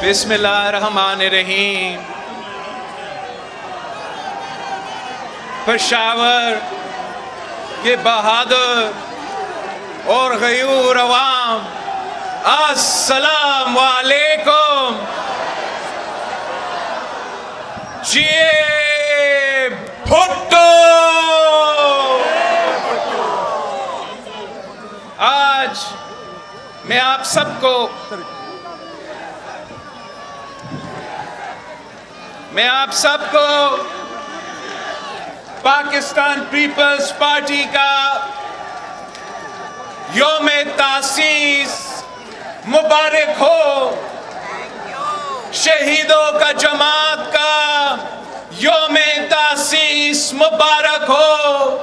بسم اللہ الرحمن الرحیم. پشاور کے بہادر اور غیور عوام، السلام علیکم. جی بھٹو. آج میں آپ سب کو پاکستان پیپلز پارٹی کا یوم تاسیس مبارک ہو. شہیدوں کا جماعت کا یوم تاسیس مبارک ہو.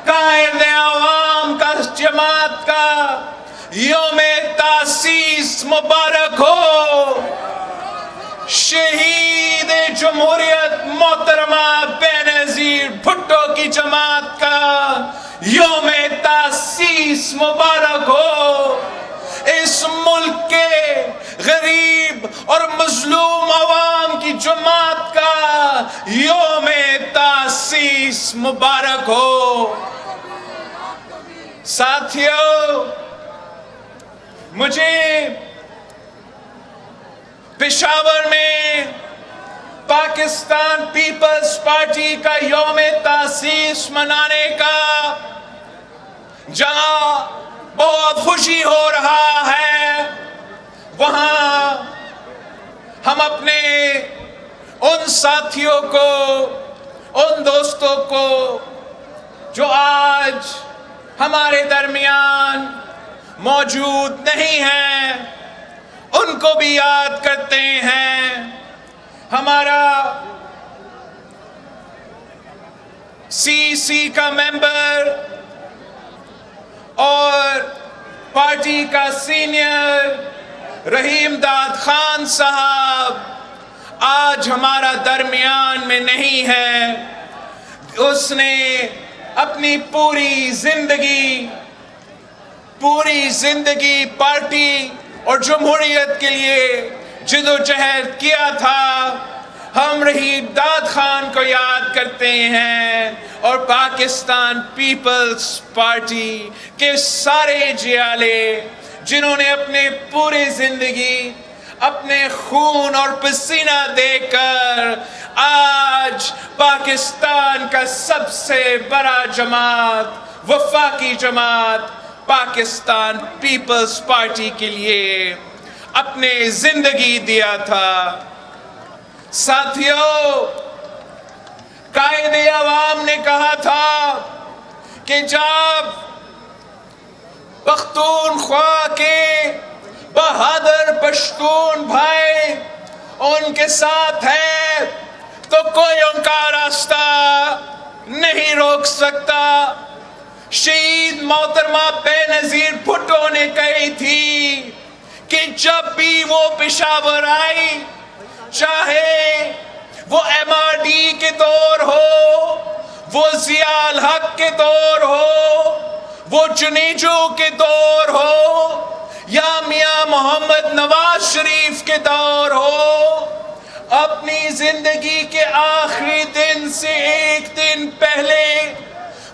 قائد عوام کا جماعت کا یوم تاسیس مبارک ہو. شہید جمہوریت محترمہ بینظیر بھٹو کی جماعت کا یوم تاسیس مبارک ہو. اس ملک کے غریب اور مظلوم عوام کی جماعت کا یوم تاسیس مبارک ہو. ساتھیو، مجھے پشاور میں پاکستان پیپلز پارٹی کا یوم تاسیس منانے کا جہاں بہت خوشی ہو رہا ہے، وہاں ہم اپنے ان ساتھیوں کو، ان دوستوں کو جو آج ہمارے درمیان موجود نہیں ہیں، ان کو بھی یاد کرتے ہیں. ہمارا سی کا ممبر اور پارٹی کا سینئر رحیم داد خان صاحب آج ہمارا درمیان میں نہیں ہے. اس نے اپنی پوری زندگی پارٹی اور جمہوریت کے لیے جدوجہد کیا تھا. ہم رحیم داد خان کو یاد کرتے ہیں اور پاکستان پیپلز پارٹی کے سارے جیالے جنہوں نے اپنے پوری زندگی اپنے خون اور پسینہ دے کر آج پاکستان کا سب سے بڑا جماعت، وفاقی جماعت پاکستان پیپلز پارٹی کے لیے اپنے زندگی دیا تھا. ساتھیو، قائد عوام نے کہا تھا کہ جب پختونخوا کے بہادر پشتون بھائی ان کے ساتھ ہے تو کوئی ان کا راستہ نہیں روک سکتا. شہید محترمہ بینظیر بھٹو نے کہی تھی کہ جب بھی وہ پشاور آئی، چاہے وہ ایم آر ڈی کے دور ہو، وہ ضیاء الحق کے دور ہو، وہ جنیجو کے دور ہو، یا میاں محمد نواز شریف کے دور ہو، اپنی زندگی کے آخری دن سے ایک دن پہلے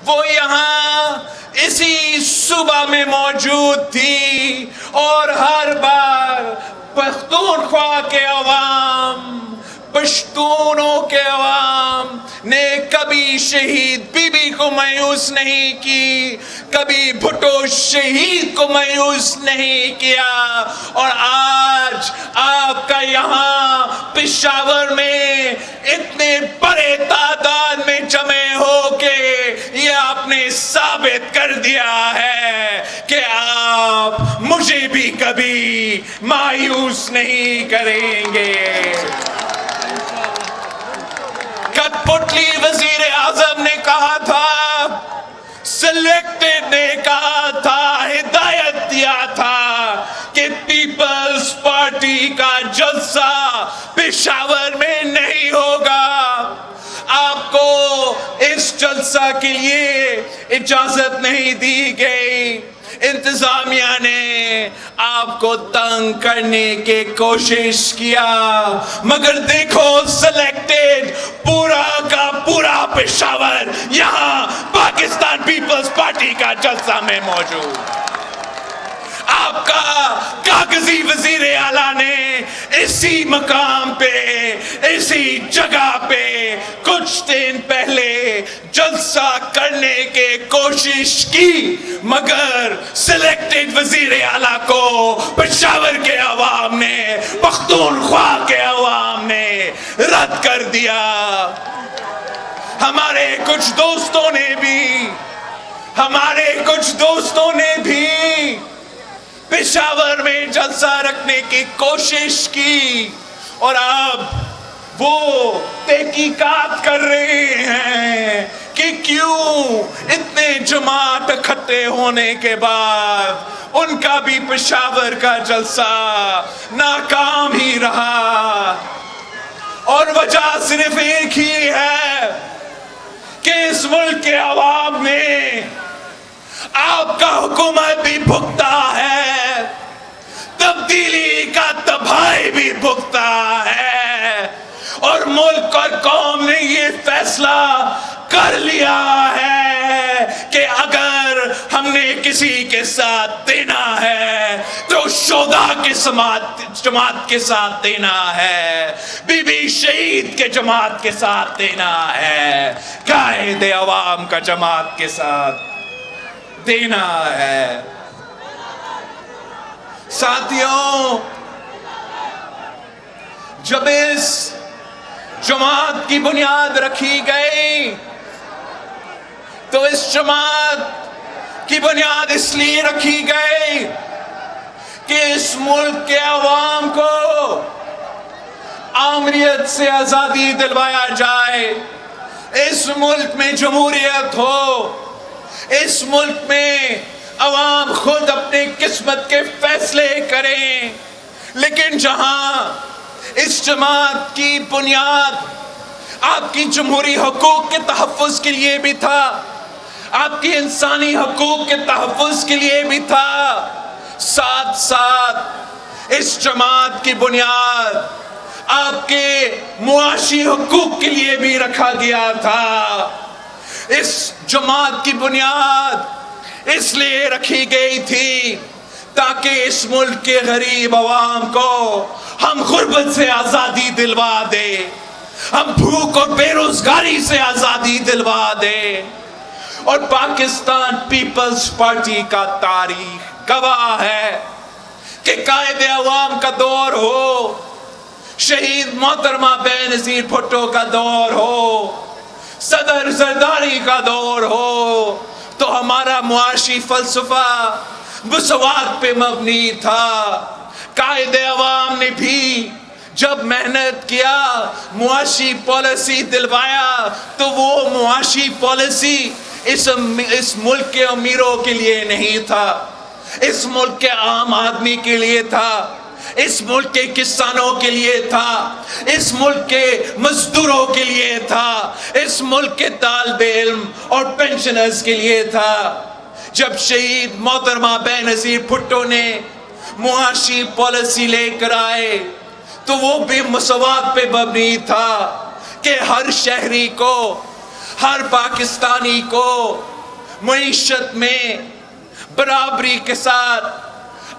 وہ یہاں اسی صوبہ میں موجود تھی اور ہر بار پختونخوا کے عوام، پشتونوں کے عوام نے کبھی شہید بی بی کو مایوس نہیں کی، کبھی بھٹو شہید کو مایوس نہیں کیا. اور آج آپ کا یہاں پشاور میں اتنے بڑے تعداد میں جمع ہو کے یہ آپ نے ثابت کر دیا ہے کہ آپ مجھے بھی کبھی مایوس نہیں کریں گے. کٹپٹلی وزیر اعظم نے کہا تھا، سلیکٹڈ نے کہا تھا، ہدایت دیا تھا کہ پیپلز پارٹی کا جلسہ پشاور میں نہیں ہوگا. آپ کو اس جلسہ کے لیے اجازت نہیں دی گئی. انتظامیہ نے آپ کو تنگ کرنے کی کوشش کیا، مگر دیکھو سلیکٹڈ پورا کا پورا پشاور یہاں پاکستان پیپلز پارٹی کا جلسہ میں موجود۔ آپ کا کاغذی وزیر اعلیٰ نے اسی مقام پہ، اسی جگہ پہ کچھ دن پہلے جلسہ کرنے کی کوشش کی، مگر سلیکٹڈ وزیر اعلیٰ کو پشاور کے عوام نے، پختونخوا کے عوام نے رد کر دیا۔ ہمارے کچھ دوستوں نے بھی پشاور میں جلسہ رکھنے کی کوشش کی، اور اب وہ تحقیقات کر رہے ہیں کہ کیوں اتنے جماعت اکٹھے ہونے کے بعد ان کا بھی پشاور کا جلسہ ناکام ہی رہا۔ اور وجہ صرف ایک ہی ہے کہ اس ملک کے عوام نے آپ کا حکومت بھی بھگتا ہے، تبدیلی کا تباہی بھی بھگتا ہے، اور ملک اور قوم نے یہ فیصلہ کر لیا ہے کہ اگر ہم نے کسی کے ساتھ دینا ہے تو شہداء کے جماعت کے ساتھ دینا ہے، بی بی شہید کے جماعت کے ساتھ دینا ہے، قائد عوام کا جماعت کے ساتھ دینا ہے۔ ساتھیوں، جب اس جماعت کی بنیاد رکھی گئی تو اس جماعت کی بنیاد اس لیے رکھی گئی کہ اس ملک کے عوام کو آمریت سے آزادی دلوایا جائے، اس ملک میں جمہوریت ہو، اس ملک میں عوام خود اپنی قسمت کے فیصلے کریں۔ لیکن جہاں اس جماعت کی بنیاد آپ کی جمہوری حقوق کے تحفظ کے لیے بھی تھا، آپ کی انسانی حقوق کے تحفظ کے لیے بھی تھا، ساتھ ساتھ اس جماعت کی بنیاد آپ کے معاشی حقوق کے لیے بھی رکھا گیا تھا۔ اس جماعت کی بنیاد اس لیے رکھی گئی تھی تاکہ اس ملک کے غریب عوام کو ہم غربت سے آزادی دلوا دیں، ہم بھوک اور بے روزگاری سے آزادی دلوا دیں۔ اور پاکستان پیپلز پارٹی کا تاریخ گواہ ہے کہ قائد عوام کا دور ہو، شہید محترمہ بے نظیر بھٹو کا دور ہو، صدر زرداری کا دور ہو، تو ہمارا معاشی فلسفہ مساوات پہ مبنی تھا۔ قائد عوام نے بھی جب محنت کیا، معاشی پالیسی دلوایا، تو وہ معاشی پالیسی اس ملک کے امیروں کے لیے نہیں تھا، اس ملک کے عام آدمی کے لیے تھا، اس ملک کے کسانوں کے لیے تھا، اس ملک کے مزدوروں کے لیے تھا، اس ملک کے طالب علم اور پینشنرز کے لیے تھا۔ جب شہید محترمہ بے نظیر بھٹو نے معاشی پالیسی لے کر آئے تو وہ بھی مساوات پہ مبنی تھا کہ ہر شہری کو، ہر پاکستانی کو معیشت میں برابری کے ساتھ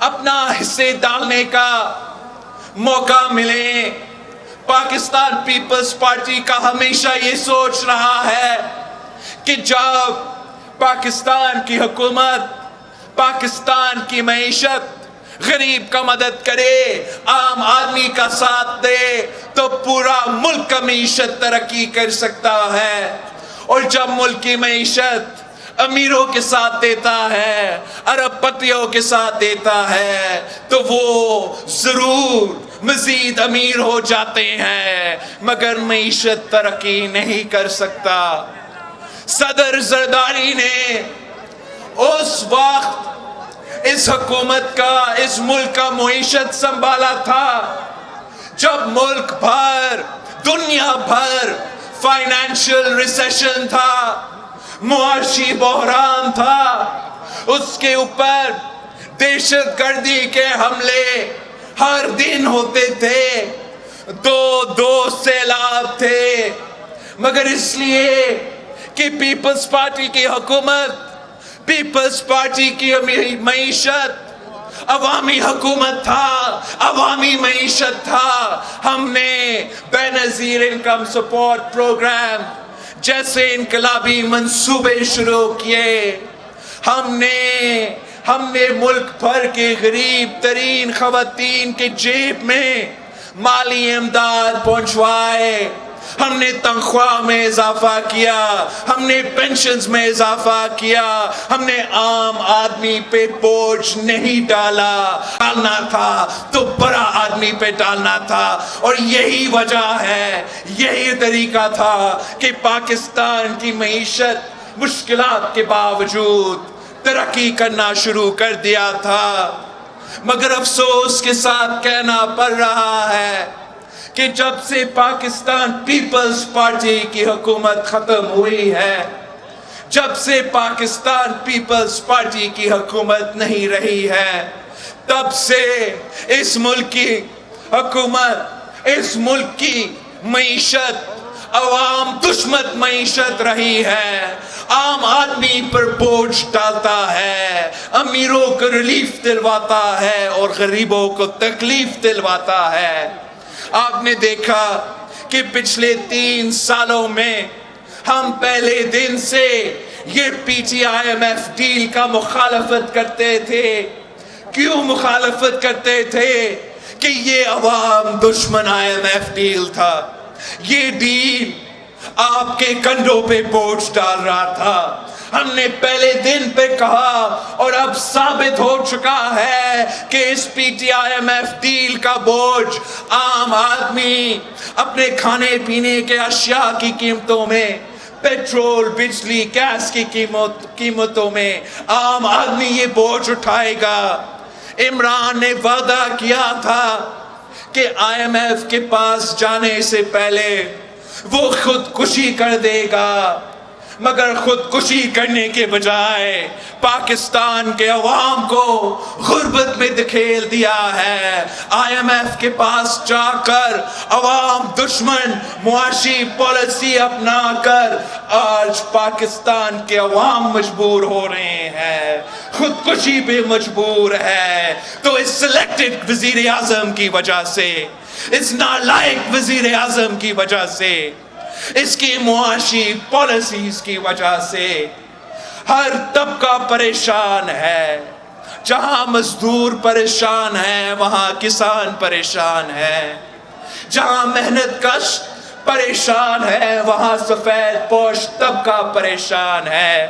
اپنا حصے ڈالنے کا موقع ملے۔ پاکستان پیپلز پارٹی کا ہمیشہ یہ سوچ رہا ہے کہ جب پاکستان کی حکومت پاکستان کی معیشت، غریب کا مدد کرے، عام آدمی کا ساتھ دے، تو پورا ملک کا معیشت ترقی کر سکتا ہے۔ اور جب ملک کی معیشت امیروں کے ساتھ دیتا ہے، ارب پتیوں کے ساتھ دیتا ہے، تو وہ ضرور مزید امیر ہو جاتے ہیں، مگر معیشت ترقی نہیں کر سکتا۔ صدر زرداری نے اس وقت اس حکومت کا، اس ملک کا معیشت سنبھالا تھا جب ملک بھر، دنیا بھر فائنینشل ریسیشن تھا، معاشی بحران تھا، اس کے اوپر دہشت گردی کے حملے ہر دن ہوتے تھے، دو سیلاب تھے، مگر اس لیے کہ پیپلز پارٹی کی حکومت، پیپلز پارٹی کی معیشت عوامی حکومت تھا، عوامی معیشت تھا، ہم نے بے نظیر انکم سپورٹ پروگرام جیسے انقلابی منصوبے شروع کیے، ہم نے ملک بھر کے غریب ترین خواتین کے جیب میں مالی امداد پہنچوائے، ہم نے تنخواہ میں اضافہ کیا، ہم نے پینشنز میں اضافہ کیا، ہم نے عام آدمی پہ بوجھ نہیں ڈالنا تھا تو بڑا آدمی پہ ڈالنا تھا، اور یہی وجہ ہے، یہی طریقہ تھا کہ پاکستان کی معیشت مشکلات کے باوجود ترقی کرنا شروع کر دیا تھا۔ مگر افسوس کے ساتھ کہنا پڑ رہا ہے کہ جب سے پاکستان پیپلز پارٹی کی حکومت ختم ہوئی ہے، جب سے پاکستان پیپلز پارٹی کی حکومت نہیں رہی ہے، تب سے اس ملک کی حکومت، اس ملک کی معیشت عوام دشمن معیشت رہی ہے، عام آدمی پر بوجھ ڈالتا ہے، امیروں کو ریلیف دلواتا ہے اور غریبوں کو تکلیف دلواتا ہے۔ آپ نے دیکھا کہ پچھلے 3 سالوں میں ہم پہلے دن سے یہ P T I M F deal کا مخالفت کرتے تھے۔ کیوں مخالفت کرتے تھے؟ کہ یہ عوام دشمن آئی ایم ایف ڈیل تھا، یہ ڈیل آپ کے کندھوں پہ بوجھ ڈال رہا تھا۔ ہم نے پہلے دن پہ کہا اور اب ثابت ہو چکا ہے کہ اس P T I M F deal کا بوجھ عام آدمی اپنے کھانے پینے کے اشیاء کی قیمتوں میں، پیٹرول، بجلی، گیس کی قیمتوں میں عام آدمی یہ بوجھ اٹھائے گا۔ عمران نے وعدہ کیا تھا کہ آئی ایم ایف کے پاس جانے سے پہلے وہ خودکشی کر دے گا، مگر خودکشی کرنے کے بجائے پاکستان کے عوام کو غربت میں دھکیل دیا ہے۔ آئی ایم ایف کے پاس جا کر عوام دشمن معاشی پالیسی اپنا کر آج پاکستان کے عوام مجبور ہو رہے ہیں، خودکشی پہ مجبور ہے۔ تو اس سلیکٹڈ وزیر اعظم کی وجہ سے، اس نالائق وزیر اعظم کی وجہ سے، اس کی معاشی پالیسیز کی وجہ سے ہر طبقہ پریشان ہے۔ جہاں مزدور پریشان ہے وہاں کسان پریشان ہے، جہاں محنت کش پریشان ہے وہاں سفید پوش طبقہ پریشان ہے،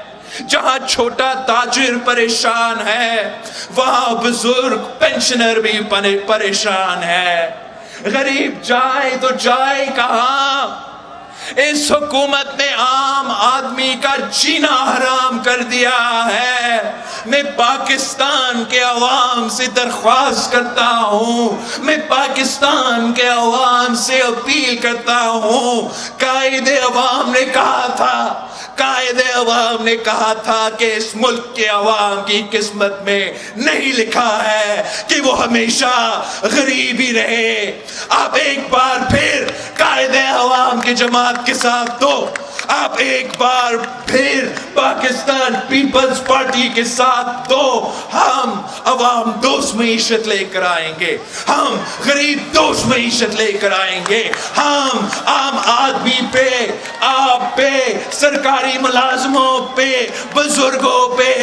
جہاں چھوٹا تاجر پریشان ہے وہاں بزرگ پینشنر بھی پریشان ہے۔ غریب جائے تو جائے کہاں؟ اس حکومت نے عام آدمی کا جینا حرام کر دیا ہے۔ میں پاکستان کے عوام سے درخواست کرتا ہوں، میں پاکستان کے عوام سے اپیل کرتا ہوں، قائد عوام نے کہا تھا، قائد عوام نے کہا تھا کہ اس ملک کے عوام کی قسمت میں نہیں لکھا ہے کہ وہ ہمیشہ غریب ہی رہے۔ آپ ایک بار پھر قائد عوام کی جماعت کے ساتھ دو، آپ ایک بار پھر پاکستان پیپلز پارٹی کے ساتھ دو، ہم عوام دوست معیشت لے کر آئیں گے، ہم غریب دوست معیشت لے کر آئیں گے، ہم عام آدمی پہ، آپ پہ، سرکاری ملازموں پہ، بزرگوں پہ،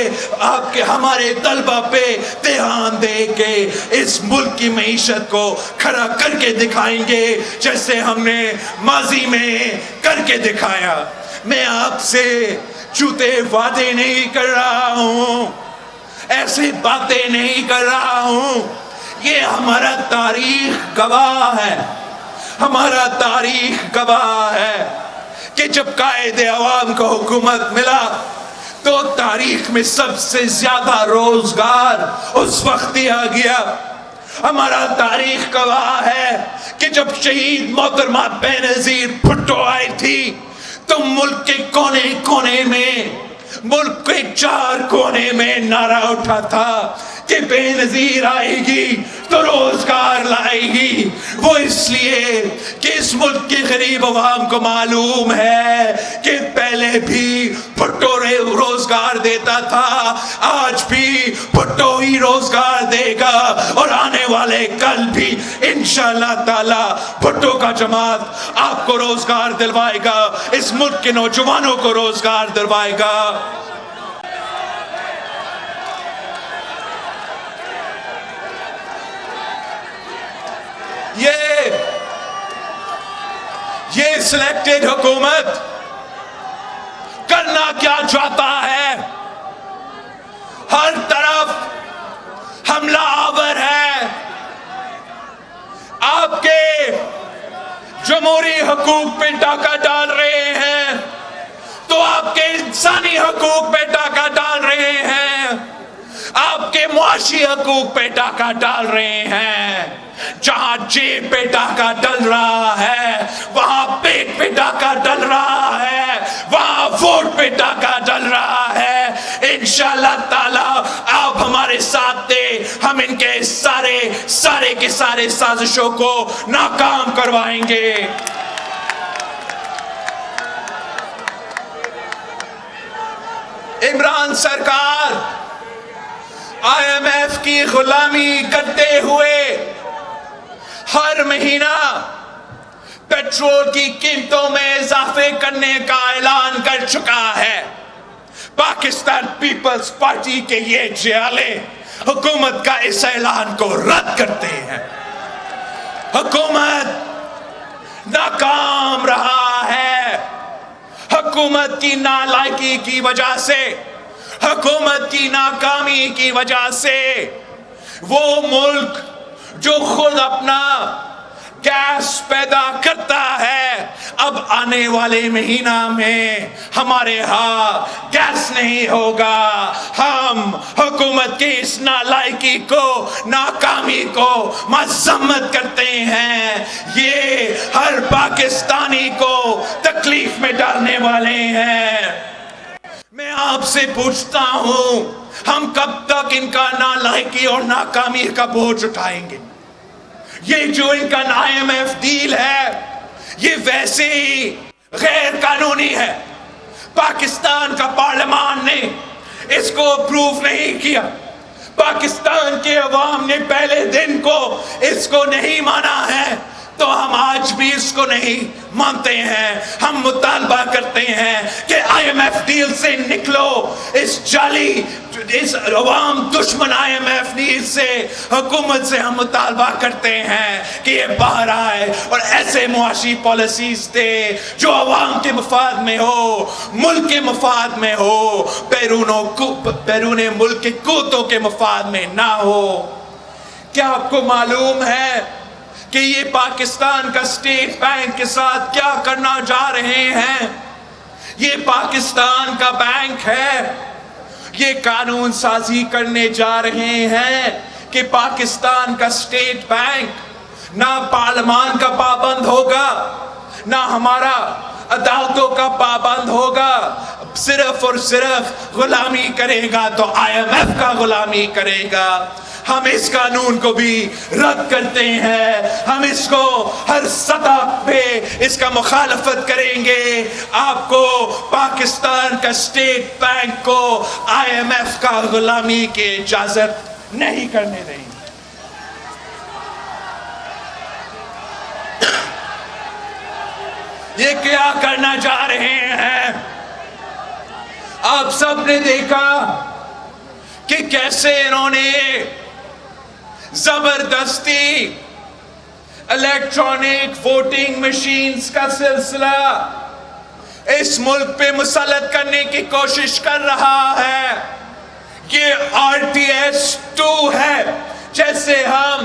آپ کے ہمارے طلبہ پہ دھیان دے کے اس ملک کی معیشت کو کھڑا کر کے دکھائیں گے جیسے ہم نے ماضی میں کر کے دکھایا۔ میں آپ سے جھوٹے وعدے نہیں کر رہا ہوں، ایسے باتیں نہیں کر رہا ہوں، یہ ہمارا تاریخ گواہ ہے، ہمارا تاریخ گواہ ہے کہ جب قائد عوام کو حکومت ملا تو تاریخ میں سب سے زیادہ روزگار اس وقت دیا گیا۔ ہمارا تاریخ گواہ ہے کہ جب شہید محترمہ بے نظیر بھٹو آئی تھی تو ملک کے کونے کونے میں ملک کے 4 کونے میں نعرہ اٹھا تھا کہ بے نظیر آئے گی تو روزگار لائے گی، وہ اس لیے کہ اس ملک کے غریب عوام کو معلوم ہے کہ پہلے بھی بھٹو روزگار دیتا تھا، آج بھی بھٹو ہی روزگار دے گا، اور آنے والے کل بھی انشاءاللہ تعالی بھٹو کا جماعت آپ کو روزگار دلوائے گا، اس ملک کے نوجوانوں کو روزگار دلوائے گا۔ یہ سلیکٹڈ حکومت کرنا کیا چاہتا ہے؟ ہر طرف حملہ آور ہے، آپ کے جمہوری حقوق پہ ڈاکہ ڈال رہے ہیں تو آپ کے انسانی حقوق پہ ڈاکہ ڈال رہے ہیں، آپ کے معاشی حقوق پہ ڈاکہ ڈال رہے ہیں۔ جہاں جیب پہ ڈاکہ ڈل رہا ہے وہاں پیٹ پہ ڈاکہ ڈل رہا ہے، وہاں ووٹ پہ ڈاکہ ڈل رہا ہے۔ انشاءاللہ تعالی آپ ہمارے ساتھ دے، ہم ان کے سارے کے سارے سازشوں کو ناکام کروائیں گے۔ عمران سرکار IMF کی غلامی کرتے ہوئے ہر مہینہ پیٹرول کی قیمتوں میں اضافے کرنے کا اعلان کر چکا ہے۔ پاکستان پیپلز پارٹی کے یہ جیالے حکومت کا اس اعلان کو رد کرتے ہیں۔ حکومت ناکام رہا ہے، حکومت کی نالائکی کی وجہ سے، حکومت کی ناکامی کی وجہ سے وہ ملک جو خود اپنا گیس پیدا کرتا ہے، اب آنے والے مہینہ میں ہمارے ہاں گیس نہیں ہوگا۔ ہم حکومت کی اس نالائکی کو، ناکامی کو مذمت کرتے ہیں۔ یہ ہر پاکستانی کو تکلیف میں ڈالنے والے ہیں۔ میں آپ سے پوچھتا ہوں، ہم کب تک ان کا نالائکی اور ناکامی کا بوجھ اٹھائیں گے؟ یہ جو ان کا IMF ڈیل ہے یہ ویسے ہی غیر قانونی ہے۔ پاکستان کا پارلیمان نے اس کو اپروو نہیں کیا، پاکستان کے عوام نے پہلے دن کو اس کو نہیں مانا ہے، تو ہم آج بھی اس کو نہیں مانتے ہیں۔ ہم مطالبہ کرتے ہیں کہ IMF ڈیل سے نکلو، اس جعلی، اس عوام دشمن IMF ڈیل سے، حکومت سے ہم مطالبہ کرتے ہیں کہ یہ باہر آئے اور ایسے معاشی پالیسیز دے جو عوام کے مفاد میں ہو، ملک کے مفاد میں ہو، بیرون ملک کے قوتوں کے مفاد میں نہ ہو۔ کیا آپ کو معلوم ہے کہ یہ پاکستان کا اسٹیٹ بینک کے ساتھ کیا کرنا جا رہے ہیں؟ یہ پاکستان کا بینک ہے، یہ قانون سازی کرنے جا رہے ہیں کہ پاکستان کا اسٹیٹ بینک نہ پارلیمان کا پابند ہوگا، نہ ہمارا عدالتوں کا پابند ہوگا، صرف اور صرف غلامی کرے گا تو IMF کا غلامی کرے گا۔ ہم اس قانون کو بھی رد کرتے ہیں، ہم اس کو ہر سطح پہ اس کا مخالفت کریں گے۔ آپ کو پاکستان کا اسٹیٹ بینک کو IMF کا غلامی کی اجازت نہیں کرنے دیں گے۔ یہ کیا کرنا چاہ رہے ہیں؟ آپ سب نے دیکھا کہ کیسے انہوں نے زبردستی الیکٹرانک ووٹنگ مشینز کا سلسلہ اس ملک پہ مسلط کرنے کی کوشش کر رہا ہے۔ یہ RTS 2 ہے، جیسے ہم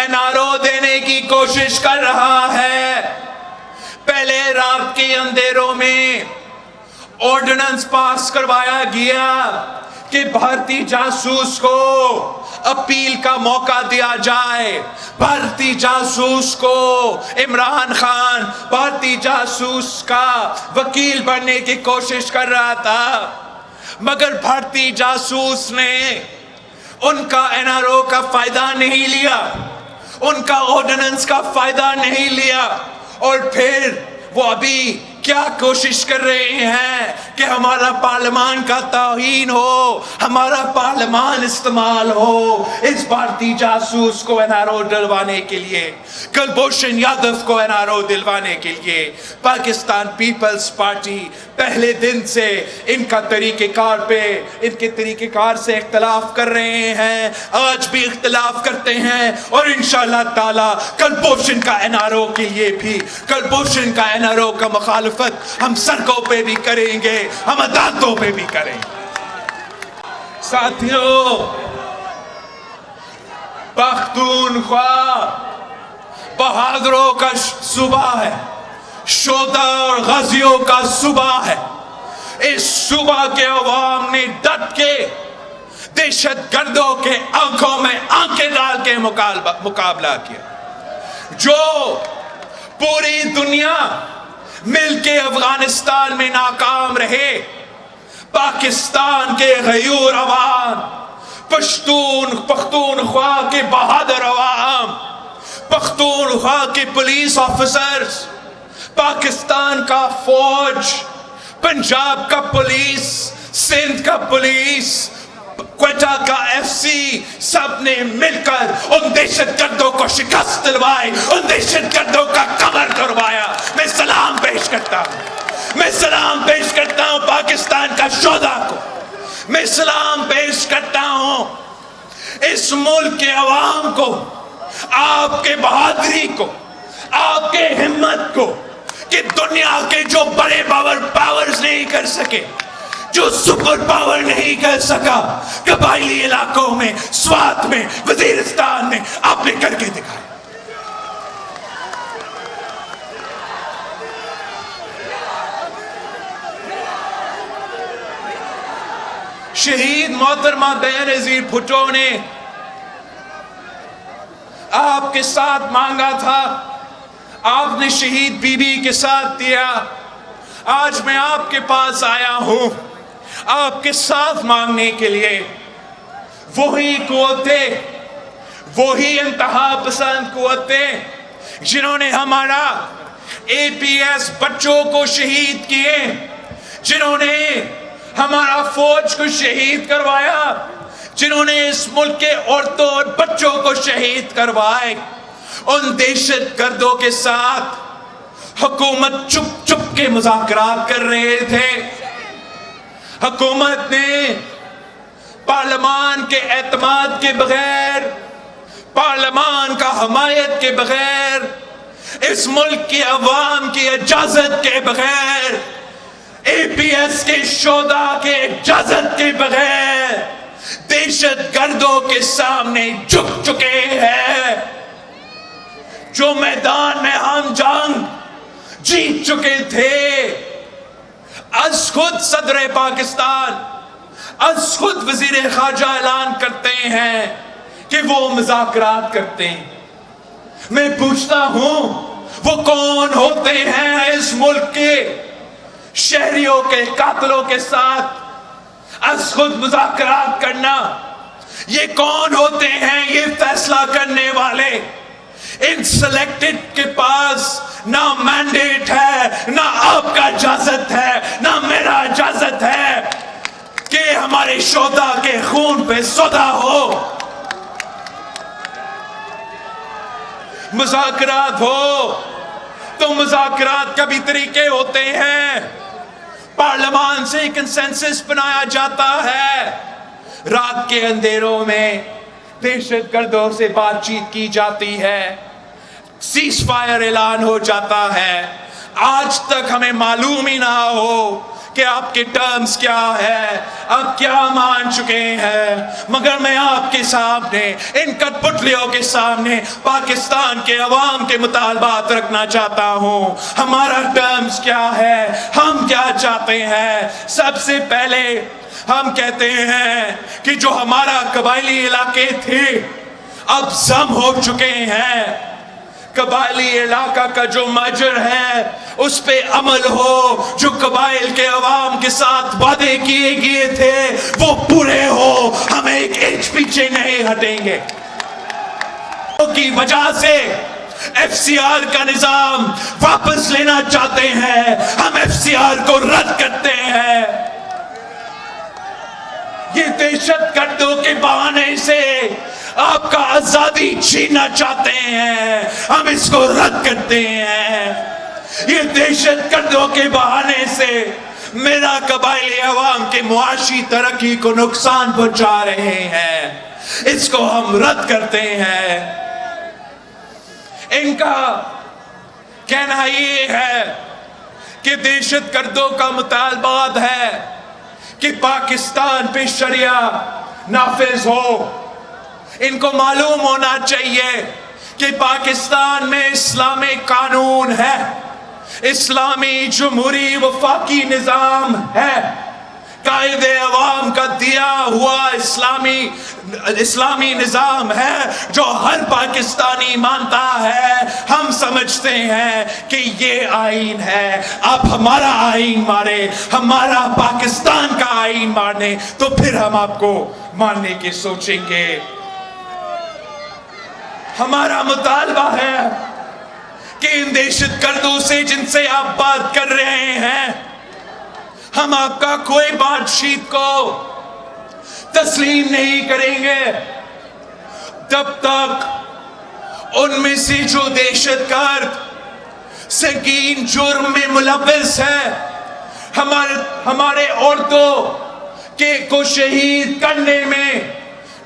NRO دینے کی کوشش کر رہا ہے. پہلے رات کے اندھیروں میں آرڈیننس پاس کروایا گیا کہ بھارتی جاسوس کو اپیل کا موقع دیا جائے. بھارتی جاسوس کو عمران خان بھارتی جاسوس کا وکیل بننے کی کوشش کر رہا تھا، مگر بھارتی جاسوس نے ان کا NRO کا فائدہ نہیں لیا، ان کا آرڈیننس کا فائدہ نہیں لیا، اور پھر وہ ابھی کیا کوشش کر رہے ہیں کہ ہمارا پارلیمان کا توہین ہو، ہمارا پارلیمان استعمال ہو اس بھارتی جاسوس کو NRO دلوانے کے لیے، کلبھوشن یادو کو NRO دلوانے کے لیے. پاکستان پیپلز پارٹی پہلے دن سے ان کا طریقہ کار پہ، ان کے طریقہ کار سے اختلاف کر رہے ہیں، آج بھی اختلاف کرتے ہیں، اور انشاءاللہ تعالی کلبھوشن کا NRO کے لیے بھی، کلبھوشن کا NRO کا مخالفت ہم سڑکوں پہ بھی کریں گے، ہم عدالتوں پہ بھی کریں گے. ساتھیوں، پختونخوا بہادروں کا صوبہ ہے، شہدا اور غازیوں کا صوبہ ہے. اس صوبہ کے عوام نے ڈٹ کے دہشت گردوں کے آنکھوں میں آنکھیں ڈال کے مقابلہ کیا. جو پوری دنیا مل کے افغانستان میں ناکام رہے، پاکستان کے غیور عوام، پختونخوا کے بہادر عوام، پختونخوا کے پولیس آفیسرز، پاکستان کا فوج، پنجاب کا پولیس، سندھ کا پولیس، کوئٹہ کا FC، سب نے مل کر ان دہشت گردوں کو شکست دلوائی، ان دہشت گردوں کا کمر کروایا. میں سلام پیش کرتا ہوں، میں سلام پیش کرتا ہوں پاکستان کا شہدا کو، میں سلام پیش کرتا ہوں اس ملک کے عوام کو، آپ کے بہادری کو، آپ کے ہمت کو، کہ دنیا کے جو بڑے پاورز نہیں کر سکے، جو سپر پاور نہیں کر سکا، قبائلی علاقوں میں، سوات میں، وزیرستان میں آپ نے کر کے دکھایا. شہید محترمہ بینظیر بھٹو نے آپ کے ساتھ مانگا تھا، آپ نے شہید بی بی کے ساتھ دیا. آج میں آپ کے پاس آیا ہوں آپ کے ساتھ مانگنے کے لیے. وہی قوتیں، وہی انتہا پسند قوتیں جنہوں نے ہمارا APS بچوں کو شہید کیے، جنہوں نے ہمارا فوج کو شہید کروایا، جنہوں نے اس ملک کے عورتوں اور بچوں کو شہید کروائے، ان دہشت گردوں کے ساتھ حکومت چپ چپ کے مذاکرات کر رہے تھے. حکومت نے پارلیمان کے اعتماد کے بغیر، پارلیمان کا حمایت کے بغیر، اس ملک کی عوام کی اجازت کے بغیر، APS کے شہدا کے اجازت کے بغیر دہشت گردوں کے سامنے جھک چکے ہیں. جو میدان میں ہم جنگ جیت چکے تھے، از خود صدر پاکستان، از خود وزیر خارجہ اعلان کرتے ہیں کہ وہ مذاکرات کرتے ہیں. میں پوچھتا ہوں وہ کون ہوتے ہیں اس ملک کے شہریوں کے قاتلوں کے ساتھ از خود مذاکرات کرنا؟ یہ کون ہوتے ہیں یہ فیصلہ کرنے والے؟ ان سلیکٹڈ کے پاس نہ مینڈیٹ ہے، نہ آپ کا اجازت ہے، نہ میرا اجازت ہے کہ ہمارے شہدا کے خون پہ سودا ہو. مذاکرات ہو تو مذاکرات کا بھی طریقے ہوتے ہیں. پارلیمان سے کنسنسس بنایا جاتا ہے، رات کے اندھیروں میں دہشت گردوں سے بات چیت کی جاتی ہے، سیز فائر اعلان ہو جاتا ہے. آج تک ہمیں معلوم ہی نہ ہو کہ آپ کے ٹرمز کیا ہے، آپ کیا مان چکے ہیں، مگر میں آپ کے سامنے، ان کٹ پتلیوں کے سامنے پاکستان کے عوام کے مطالبات رکھنا چاہتا ہوں۔ ہمارا ٹرمز کیا ہے، ہم کیا چاہتے ہیں؟ سب سے پہلے ہم کہتے ہیں کہ جو ہمارا قبائلی علاقے تھے اب ضم ہو چکے ہیں، قبائلی علاقہ کا جو ماجر ہے اس پہ عمل ہو، جو قبائل کے عوام کے ساتھ وعدے کیے گئے تھے وہ پورے ہو، ہم ایک انچ پیچھے نہیں ہٹیں گے۔ کی وجہ سے ایف سی آر کا نظام واپس لینا چاہتے ہیں، ہم ایف سی آر کو رد کرتے ہیں۔ یہ دہشت گردوں کے بہانے سے آپ کا آزادی چھیننا چاہتے ہیں، ہم اس کو رد کرتے ہیں۔ یہ دہشت گردوں کے بہانے سے میرا قبائلی عوام کے معاشی ترقی کو نقصان پہنچا رہے ہیں، اس کو ہم رد کرتے ہیں۔ ان کا کہنا یہ ہے کہ دہشت گردوں کا مطالبات ہے کہ پاکستان پہ شریعہ نافذ ہو۔ ان کو معلوم ہونا چاہیے کہ پاکستان میں اسلامی قانون ہے، اسلامی جمہوری وفاقی نظام ہے، قائد عوام کا دیا ہوا اسلامی نظام ہے جو ہر پاکستانی مانتا ہے۔ ہم سمجھتے ہیں کہ یہ آئین ہے، آپ ہمارا آئین مارے، ہمارا پاکستان کا آئین مارنے تو پھر ہم آپ کو ماننے کی سوچیں گے۔ ہمارا مطالبہ ہے کہ ان دہشت گردوں سے جن سے آپ بات کر رہے ہیں، ہم آپ کا کوئی بات چیت کو تسلیم نہیں کریں گے جب تک ان میں سے جو دہشت گرد سنگین جرم میں ملوث ہے، ہمارے عورتوں کو شہید کرنے میں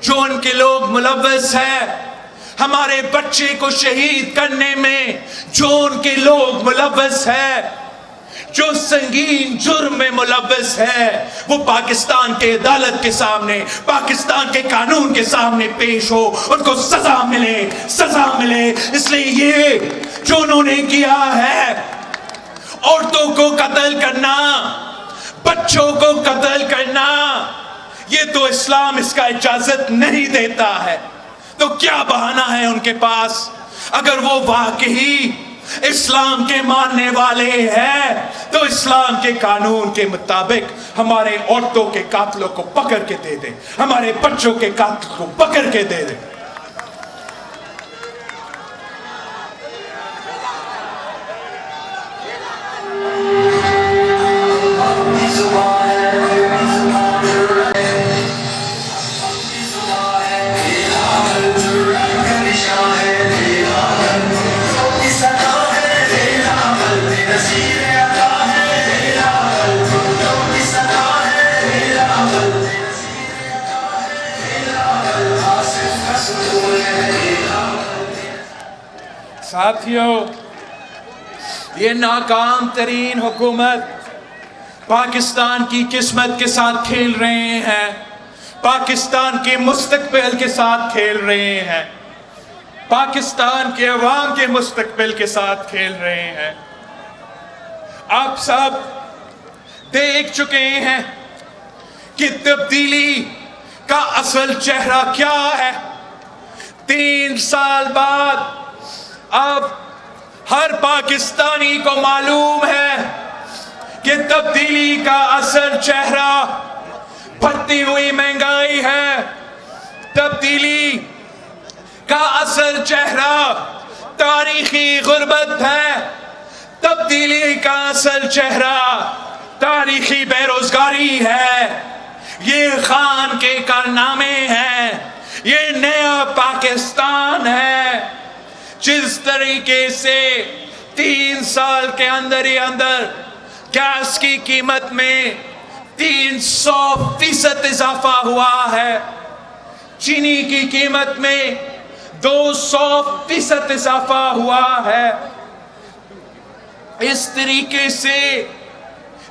جو ان کے لوگ ملوث ہیں، ہمارے بچے کو شہید کرنے میں جو ان کے لوگ ملوث ہیں، جو سنگین جرم میں ملوث ہے، وہ پاکستان کے عدالت کے سامنے، پاکستان کے قانون کے سامنے پیش ہو، ان کو سزا ملے۔ اس لیے یہ جو انہوں نے کیا ہے، عورتوں کو قتل کرنا، بچوں کو قتل کرنا، یہ تو اسلام اس کا اجازت نہیں دیتا ہے۔ تو کیا بہانہ ہے ان کے پاس؟ اگر وہ واقعی اسلام کے ماننے والے ہیں تو اسلام کے قانون کے مطابق ہمارے عورتوں کے قاتلوں کو پکڑ کے دے دیں، ہمارے بچوں کے قاتلوں کو پکڑ کے دے دیں۔ ساتھیوں، یہ ناکام ترین حکومت پاکستان کی قسمت کے ساتھ کھیل رہے ہیں، پاکستان کے مستقبل کے ساتھ کھیل رہے ہیں، پاکستان کے عوام کے مستقبل کے ساتھ کھیل رہے ہیں۔ آپ سب دیکھ چکے ہیں کہ تبدیلی کا اصل چہرہ کیا ہے۔ 3 سال بعد اب ہر پاکستانی کو معلوم ہے کہ تبدیلی کا اصل چہرہ بڑھتی ہوئی مہنگائی ہے، تبدیلی کا اصل چہرہ تاریخی غربت ہے، تبدیلی کا اصل چہرہ تاریخی بے روزگاری ہے۔ یہ خان کے کارنامے ہیں، یہ نیا پاکستان ہے۔ جس طریقے سے 3 سال کے اندر ہی اندر گیس کی قیمت میں 300% اضافہ ہوا ہے، چینی کی قیمت میں 200% اضافہ ہوا ہے، اس طریقے سے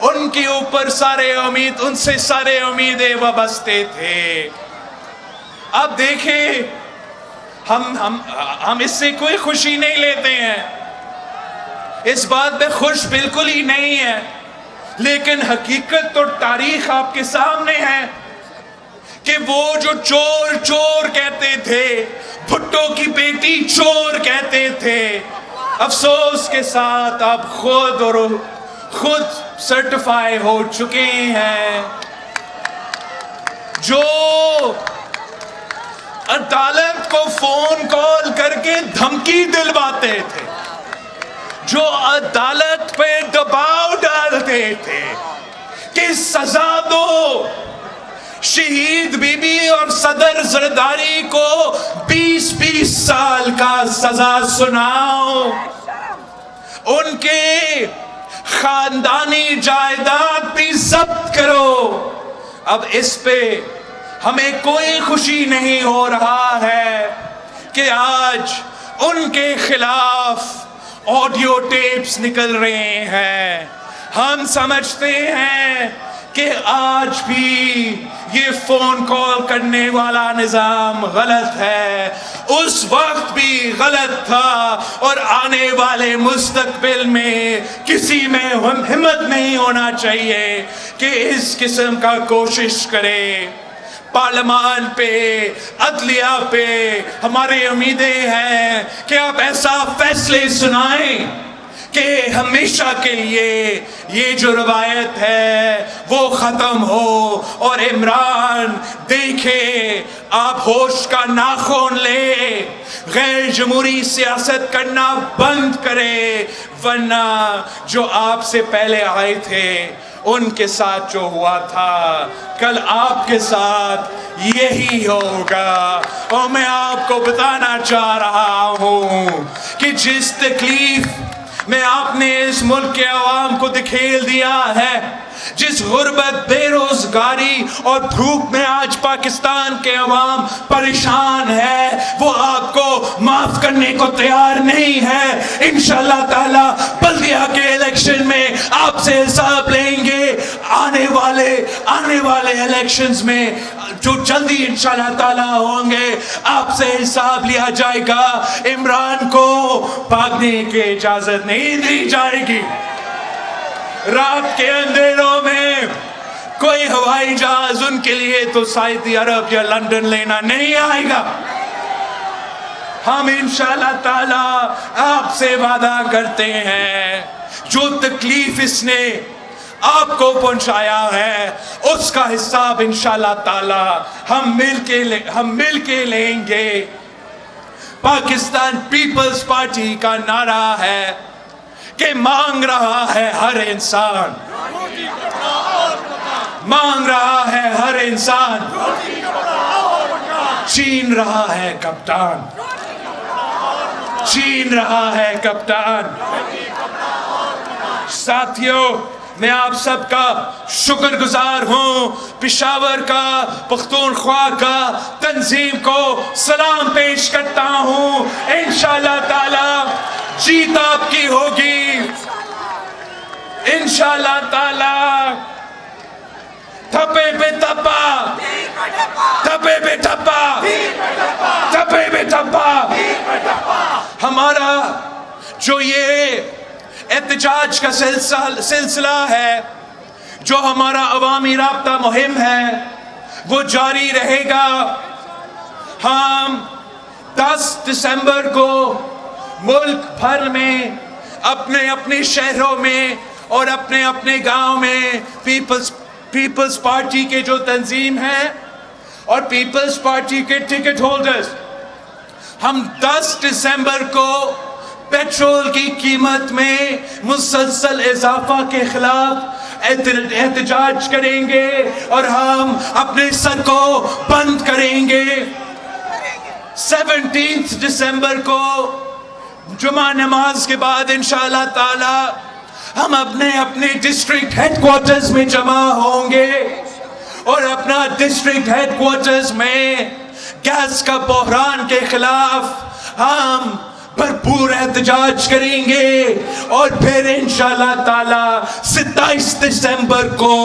ان کے اوپر سارے امید، ان سے سارے امیدیں وابستے تھے۔ اب دیکھیں ہم اس سے کوئی خوشی نہیں لیتے ہیں، اس بات میں خوش بالکل ہی نہیں ہے، لیکن حقیقت تو تاریخ آپ کے سامنے ہے کہ وہ جو چور چور کہتے تھے، بھٹو کی بیٹی چور کہتے تھے، افسوس کے ساتھ آپ خود سرٹیفائی ہو چکے ہیں۔ جو عدالت کو فون کال کر کے دھمکی دلواتے تھے، جو عدالت پہ دباؤ ڈالتے تھے کہ سزا دو، شہید بی بی اور صدر زرداری کو 20 سال کا سزا سناؤ، ان کے خاندانی جائیداد بھی ضبط کرو، اب اس پہ ہمیں کوئی خوشی نہیں ہو رہا ہے کہ آج ان کے خلاف آڈیو ٹیپس نکل رہے ہیں۔ ہم سمجھتے ہیں کہ آج بھی یہ فون کال کرنے والا نظام غلط ہے، اس وقت بھی غلط تھا، اور آنے والے مستقبل میں کسی میں ہمت نہیں ہونا چاہیے کہ اس قسم کا کوشش کرے۔ پارلیمان پہ، عدلیہ پہ ہماری امیدیں ہیں کہ آپ ایسا فیصلے سنائیں کہ ہمیشہ کے لیے یہ جو روایت ہے وہ ختم ہو، اور عمران دیکھے آپ ہوش کا ناخن لے، غیر جمہوری سیاست کرنا بند کرے، ورنہ جو آپ سے پہلے آئے تھے ان کے ساتھ جو ہوا تھا کل آپ کے ساتھ یہی ہوگا۔ اور میں آپ کو بتانا چاہ رہا ہوں کہ جس تکلیف میں آپ نے اس ملک کے عوام کو دکھیل دیا ہے، جس غربت، بے روزگاری اور بھوک میں آج پاکستان کے عوام پریشان ہے، وہ آپ کو معاف کرنے کو تیار نہیں ہے۔ انشاءاللہ تعالی بلدیہ کے الیکشن میں آپ سے حساب لیں گے، آنے والے الیکشنز میں جو جلدی انشاءاللہ تعالی ہوں گے آپ سے حساب لیا جائے گا۔ عمران کو بھاگنے کی اجازت نہیں دی جائے گی۔ رات کے اندھیروں میں کوئی ہوائی جہاز ان کے لیے تو سعودی عرب یا لندن لینا نہیں آئے گا۔ ہم انشاءاللہ تعالی آپ سے وعدہ کرتے ہیں جو تکلیف اس نے آپ کو پہنچایا ہے اس کا حساب انشاءاللہ تعالی ہم مل کے لیں گے۔ پاکستان پیپلز پارٹی کا نعرہ ہے کہ مانگ رہا ہے ہر انسان، مانگ رہا ہے ہر انسان، چھین رہا ہے کپتان، چھین رہا ہے کپتان۔ ساتھیوں، میں آپ سب کا شکر گزار ہوں، پشاور کا، پختونخوا کا تنظیم کو سلام پیش کرتا ہوں۔ انشاءاللہ تعالی جیت آپ کی ہوگی، انشاءاللہ تعالی۔ تھپے پہ تھپا، تھپے پہ تھپا، تھپے پہ تھپا۔ ہمارا جو یہ احتجاج کا سلسلہ ہے، جو ہمارا عوامی رابطہ مہم ہے، وہ جاری رہے گا۔ ہم 10 دسمبر کو ملک بھر میں اپنے شہروں میں اور اپنے گاؤں میں پیپلز پارٹی کے جو تنظیم ہیں اور پیپلز پارٹی کے ٹکٹ ہولڈرز، ہم 10 دسمبر کو پیٹرول کی قیمت میں مسلسل اضافہ کے خلاف احتجاج کریں گے اور ہم اپنے سر کو بند کریں گے۔ 17 دسمبر کو جمعہ نماز کے بعد انشاءاللہ تعالی ہم اپنے ڈسٹرکٹ ہیڈ کوارٹرز میں جمع ہوں گے اور اپنا ڈسٹرکٹ ہیڈ کوارٹرز میں گیس کا بحران کے خلاف ہم بھرپور احتجاج کریں گے اور پھر انشاءاللہ تعالی 27 دسمبر کو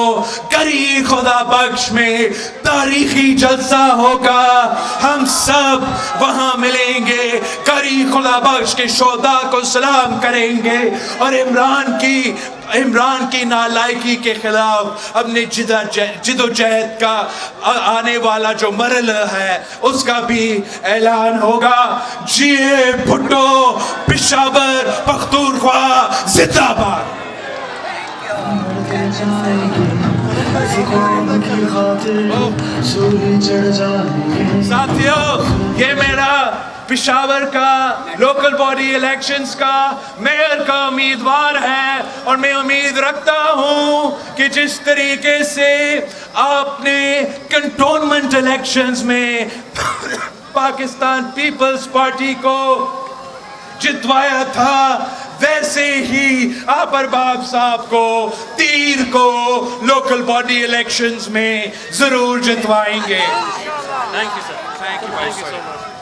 کری خدا بخش میں تاریخی جلسہ ہوگا. ہم سب وہاں ملیں گے, کری خدا بخش کے شہداء کو سلام کریں گے اور عمران کی نالائکی کے خلاف اپنے جد و جہد کا آنے والا جو مرحلہ ہے اس کا بھی اعلان ہوگا. جیے بھٹو, پشاور پختونخوا زندہ باد. ساتھیو, یہ میرا پشاور کا لوکل باڈی الیکشنز کا میئر کا امیدوار ہے اور میں امید رکھتا ہوں کہ جس طریقے سے آپ نے کنٹونمنٹ الیکشنز میں پاکستان پیپلز پارٹی کو جتوایا تھا ویسے ہی آپ ارباب صاحب کو تیر کو لوکل باڈی الیکشنز میں ضرور جتوائیں گے. Thank you sir. Thank you.